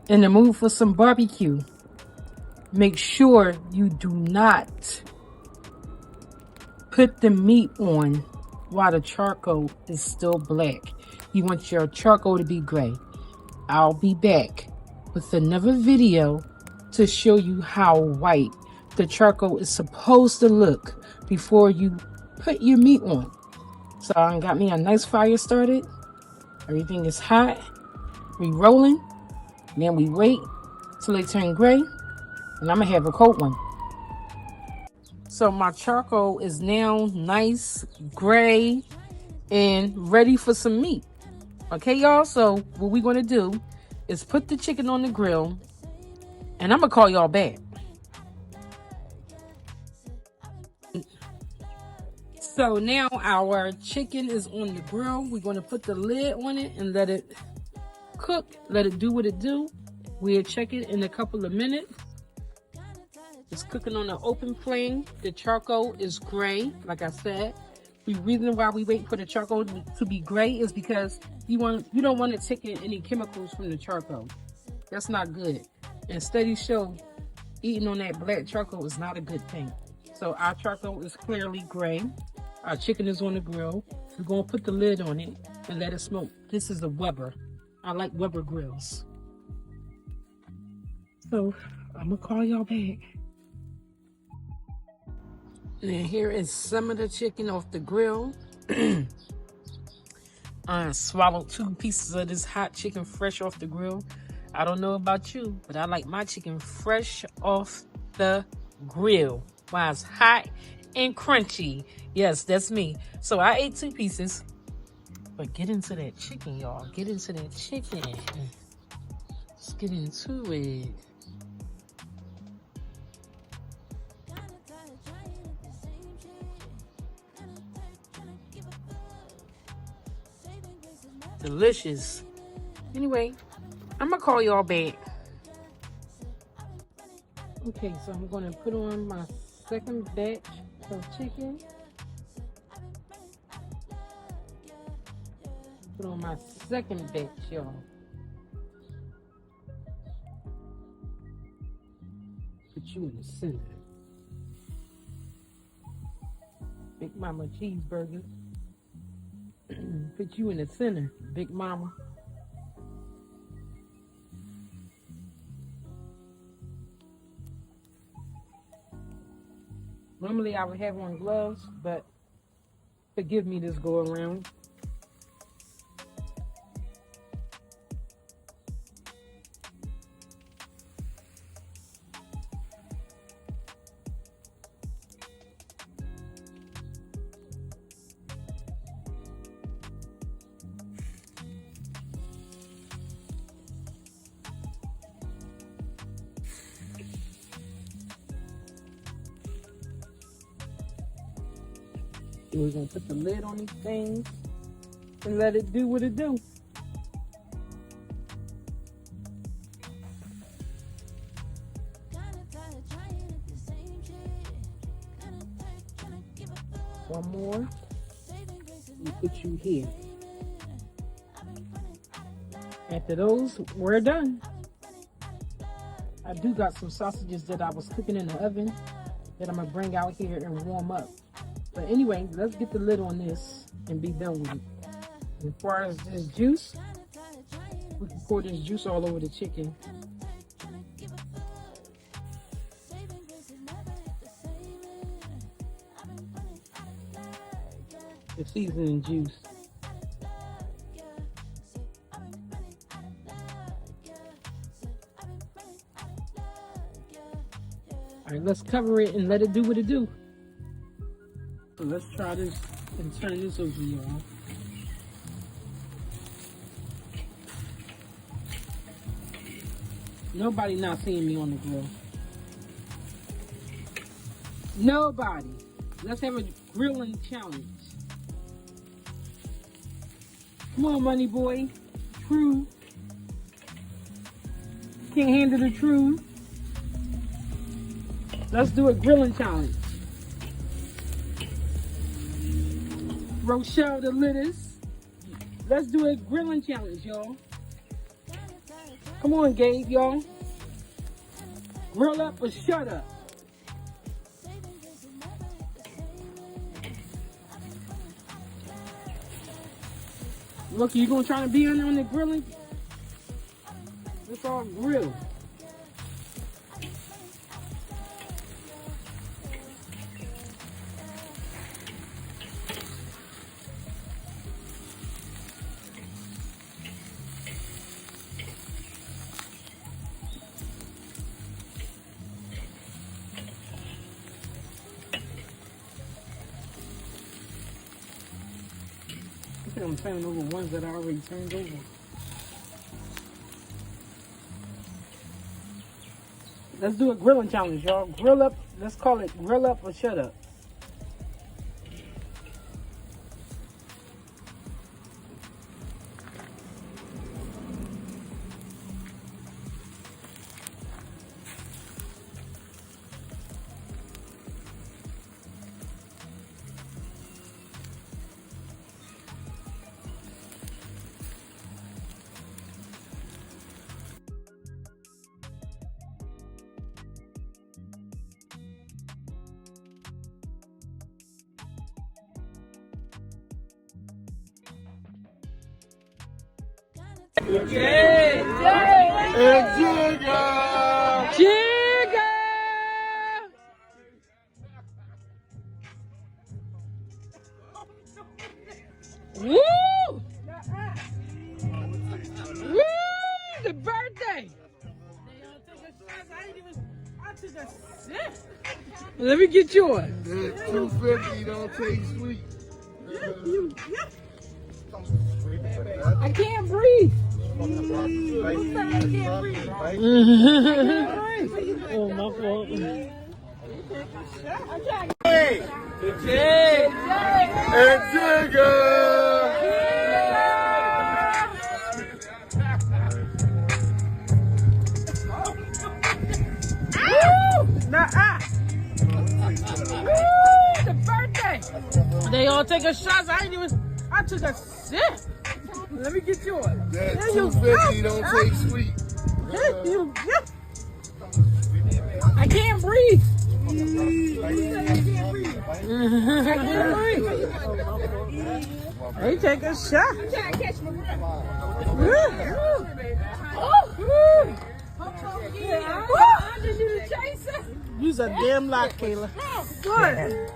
in the mood for some barbecue, make sure you do not put the meat on while the charcoal is still black. You want your charcoal to be gray. I'll be back with another video to show you how white the charcoal is supposed to look before you put your meat on. So I got me a nice fire started. Everything is hot. We rolling. Then we wait till they turn gray. And I'm gonna have a cold one. So my charcoal is now nice, gray, and ready for some meat. Okay, y'all? So what we're gonna do is put the chicken on the grill, and I'm gonna call y'all back. So now our chicken is on the grill. We're gonna put the lid on it and let it cook, let it do what it do. We'll check it in a couple of minutes. It's cooking on an open flame. The charcoal is gray, like I said. The reason why we wait for the charcoal to be gray is because you don't want to take in any chemicals from the charcoal. That's not good. And studies show eating on that black charcoal is not a good thing. So our charcoal is clearly gray. Our chicken is on the grill. We're going to put the lid on it and let it smoke. This is a Weber. I like Weber grills. So I'm going to call y'all back. And here is some of the chicken off the grill. I swallowed 2 pieces of this hot chicken fresh off the grill. I don't know about you, but I like my chicken fresh off the grill. While it's hot and crunchy. Yes, that's me. So I ate 2 pieces. But get into that chicken, y'all. Get into that chicken. Let's get into it. Delicious. Anyway, I'm gonna call y'all back. Okay, so I'm gonna put on my second batch of chicken. Put on my second batch, y'all. Put you in the center. Big Mama cheeseburger. Put you in the center, Big Mama. Normally I would have on gloves, but forgive me this go around. We're gonna put the lid on these things and let it do what it do. One more. We put you here. After those, we're done. I do got some sausages that I was cooking in the oven that I'm gonna bring out here and warm up. But anyway, let's get the lid on this and be done with it. As far as this juice, we can pour this juice all over the chicken. The seasoning juice. All right, let's cover it and let it do what it do. So let's try this and turn this over, y'all. Nobody not seeing me on the grill. Nobody. Let's have a grilling challenge. Come on, money boy. True. Can't handle the truth. Let's do a grilling challenge. Rochelle the Litters. Let's do a grilling challenge, y'all. Come on, Gabe, y'all. Grill up or shut up. Look, you gonna try to be on the grilling? It's all grill. I think I'm turning over ones that I already turned over. Let's do a grilling challenge, y'all. Grill up. Let's call it grill up or shut up. Jigga! Woo! Woo! The birthday! Let me get yours. That 250 don't taste sweet. I can't breathe. Oh, my fault. Hey! And Jigga! The birthday! They all take a shot. I took a sip. Let me get yours. That 250 don't taste sweet. I can't breathe. They take a shot. You's a damn lot, Kayla. Good.